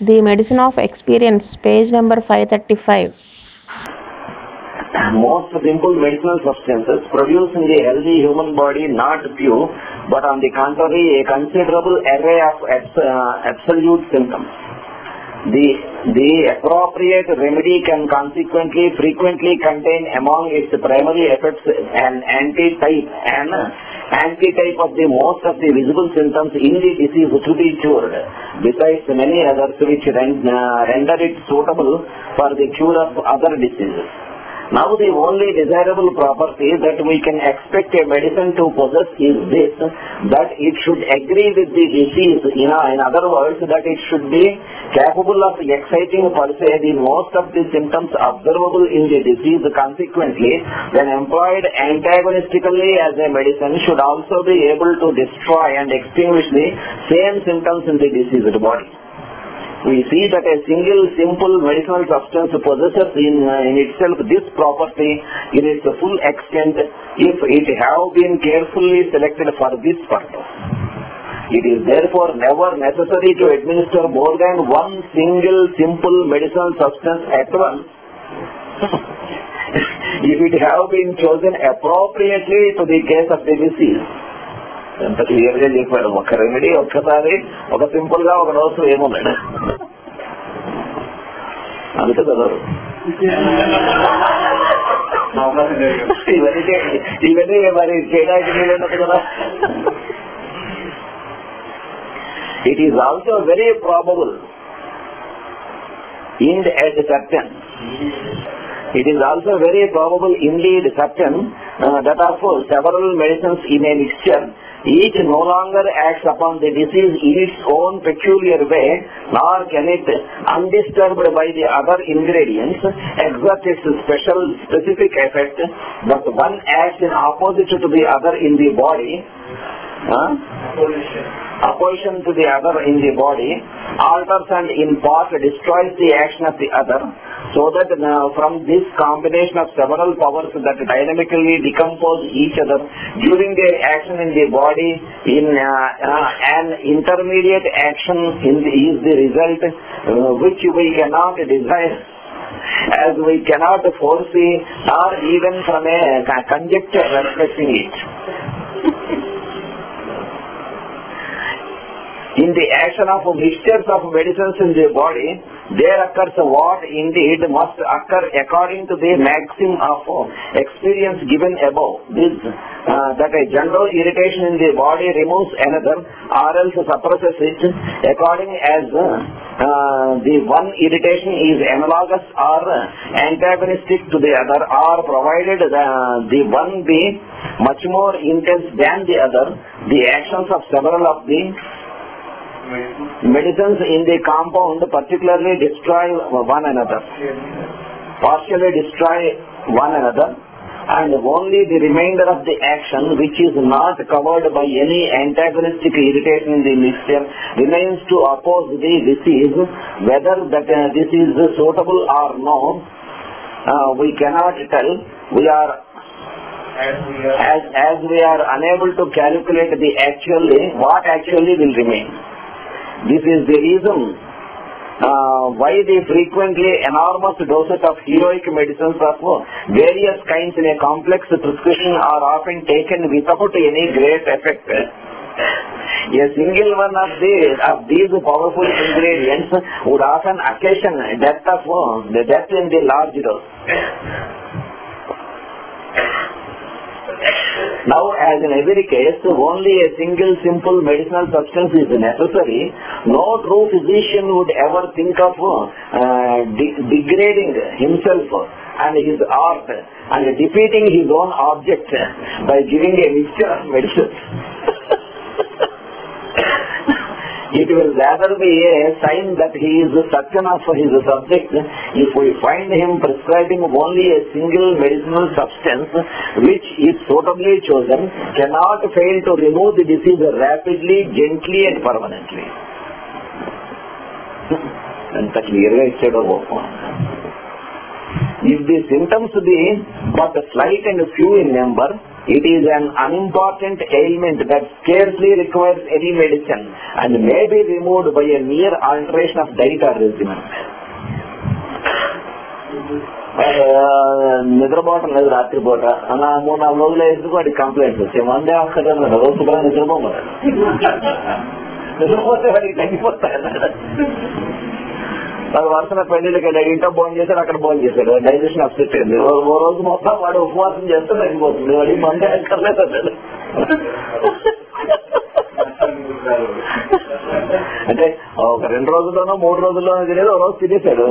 The Medicine of Experience, page number 535. Most simple medicinal substances produce in the healthy human body not few, but on the contrary, a considerable array of absolute symptoms. The appropriate remedy can consequently frequently contain among its primary effects an antitype of the most of the visible symptoms in the disease to be cured, besides many others which render it suitable for the cure of other diseases. Now the only desirable property that we can expect a medicine to possess is this, that it should agree with the disease. In other words, that it should be capable of exciting per se the most of the symptoms observable in the disease. Consequently, when employed antagonistically as a medicine, should also be able to destroy and extinguish the same symptoms in the diseased body. We see that a single simple medicinal substance possesses in itself this property in its full extent if it have been carefully selected for this purpose. It is therefore never necessary to administer more than one single simple medicinal substance at once if it have been chosen appropriately to the case of the disease. ఎంత క్లియర్గా చెప్పాడు. ఒక remedy ఒక్కసారి ఒక simple గా ఒక dose ఏమున్నాడు అందుకే చదవరు. ఇవన్నీ మరి చేయడానికి వీలుండదు కదా. It is also very probable indeed certain that of several medicines in a mixture, each no longer acts upon the disease in its own peculiar way, nor can it, undisturbed by the other ingredients, exert its specific effect, but one acts in opposition to the other in the body, opposition to the other in the body, alters and in part destroys the action of the other, so that from this combination of several powers that dynamically decompose each other during their action in the body, in an intermediate action is the result which we cannot desire, as we cannot foresee, or even from a conjecture respecting it. In the action of mixtures of medicines in the body, there occurs what indeed must occur according to the maxim of experience given above. This, that a general irritation in the body removes another or else suppresses it, according as the one irritation is analogous or antagonistic to the other, or provided the one be much more intense than the other, the actions of several of the medicines in the compound partially destroy one another, and only the remainder of the action, which is not covered by any antagonistic irritation in the mixture, remains to oppose the disease. Whether that this is suitable or no, we cannot tell. As we are unable to calculate what actually will remain. This is the reason why the frequently enormous doses of heroic medicines of various kinds in a complex prescription are often taken without any great effect. A single one of these powerful ingredients would often occasion death in the large dose. Now, as in every case, only a single simple medicinal substance is necessary. No true physician would ever think of degrading himself and his art and defeating his own object by giving a mixture of medicines. It will rather be a sign that he is certain of his subject if we find him prescribing only a single medicinal substance which, if suitably chosen, cannot fail to remove the disease rapidly, gently and permanently. If the symptoms be but slight and few in number, It is an unimportant ailment that scarcely requires any medicine and may be removed by a mere alteration of diet or regimen. నిద్రపోవటం లేదు రాత్రిపూట అలా 3-4 రోజులు వేసుకు వాడికి complaints వచ్చాయి. మందే అవసరం రోజు కూడా నిద్రపోమన్నాడు. నిద్రపోతే వాడికి తగ్గిపోతాడు. వాడు వరుసన పెళ్లికి వెళ్ళాడు, ఇంట్లో భోజనం చేశాడు, అక్కడ భోజనం చేశాడు, డైజెషన్ అప్సెట్ అయింది. ఓ రోజు మొత్తం వాడు ఉపవాసం చేస్తే తగ్గిపోతుంది. వాడికి మందే అక్కర్లేదు. అంటే ఒక 2 రోజుల్లోనో 3 రోజుల్లోనో తెలియదు, ఒక రోజు తినేశాడు.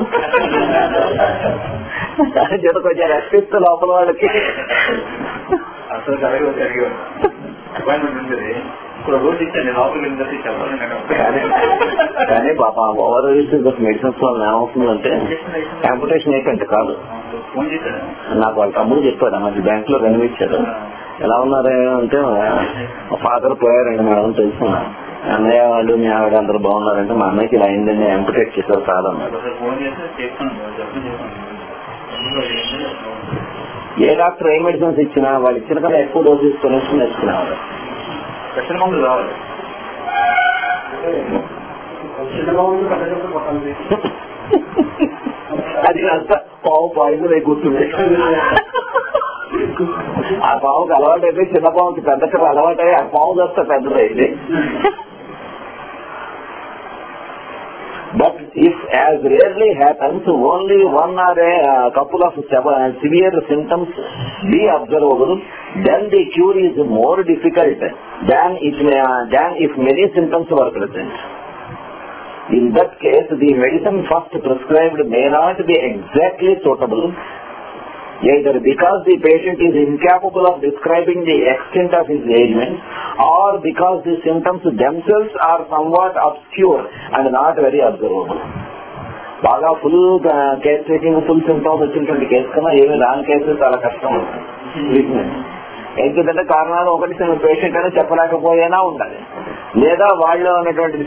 జత కొంచెం రెస్ట్ లోపల వాళ్ళకి కానీ పాప ఓవర్ మెడిసిన్స్ వల్ల ఏమవుతుందంటే కాంపిటీషన్ అయిపోయింది కాదు. నాకు వాళ్ళ తమ్ముడు చెప్పాడు, మనకి బ్యాంక్ లో రెన్యూ ఇచ్చాడు. ఎలా ఉన్నారు అంటే ఫాదర్ పోయారండి మేడం తెలుసుకున్నా. అన్నయ్య వాళ్ళు మీ ఆవిడ అందరూ బాగున్నారంటే మా అన్నయ్యకి ఇలా అయిందండి యాంపిటేట్ చేశారు కాదన్నాడు. ఏ డాక్టర్ ఏ మెడిసిన్స్ ఇచ్చినా వాళ్ళు ఇచ్చిన కన్నా ఎక్కువ డోసు తీసుకుని నేర్చుకునేవాడు. అది అంత పావు పాయిజన్ అయి కూర్చుంది. ఆ పావుకి అలవాటు అయితే చిన్న పావుకి పెద్ద కథ అలవాటు అయ్యి ఆ పావు వస్తే పెద్దదైంది. But if, as rarely happens, only one or a couple of severe symptoms be observable, then the cure is more difficult than if many symptoms were present. In that case, the medicine first prescribed may not be exactly suitable, either because the patient is incapable of describing the extent of his ailment or because the symptoms themselves are somewhat obscure and not very observable. బాగా full case taking full symptoms వచ్చినటువంటి case కన్నా ఏమి రాని case చాలా కష్టం treatment. ఎందుకంటే కారణాలు ఒకటి పేషెంట్ అనేది చెప్పలేకపోయినా ఉండాలి, లేదా వాళ్ళు ఉన్నటువంటి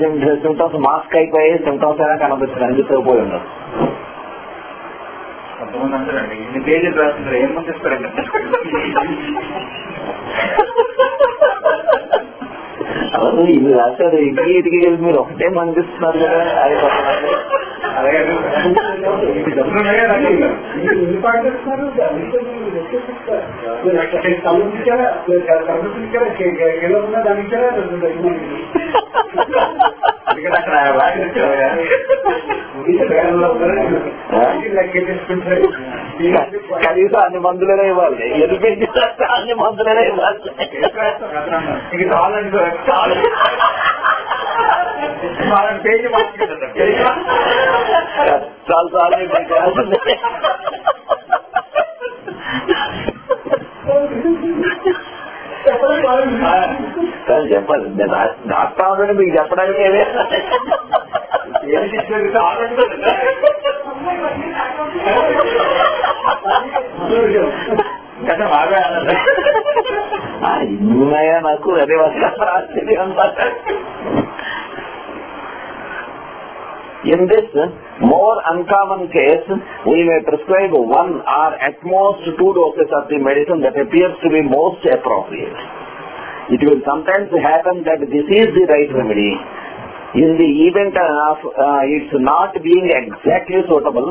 సింటమ్స్ మాస్క్ అయిపోయి సింటమ్స్ అయినా కనిపిస్తుంది పోయి ఉండదు. కొంతమంది అంటారండి ఇన్ని పేజీలు రాస్తుంటారు ఏం మంది ఇస్తారండి. అవును ఇది రాశారు ఇంటికి వెళ్ళి మీరు ఒకటే మందిస్తున్నారు కదా. కనీసం అన్ని మందులనే ఇవ్వాలి, ఎదురు అన్ని మందులనే ఇవ్వాలి. చాలు చాలు చెప్పాలి. డాక్టర్ ఆల్రెడీ మీకు చెప్పడానికి ఏమే ఉన్నాయా నాకు అదే ఆశ్చర్యం. In this more uncommon case, we may prescribe 1 or at most 2 doses of the medicine that appears to be most appropriate. It will sometimes happen that this is the right remedy. In the event of its not being exactly suitable,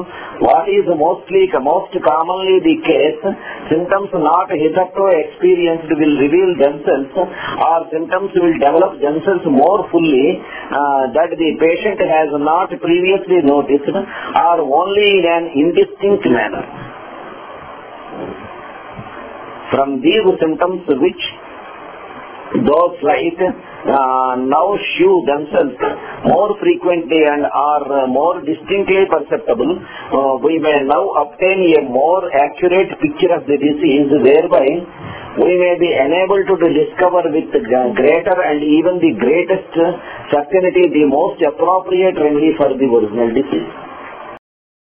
what is most commonly the case, symptoms not hitherto experienced will reveal themselves, or symptoms will develop themselves more fully that the patient has not previously noticed, or only in an indistinct manner. From these symptoms which those slight now shew themselves more frequently and are more distinctly perceptible, we may now obtain a more accurate picture of the disease, whereby we may be enabled to discover with greater and even the greatest certainty the most appropriate remedy for the original disease.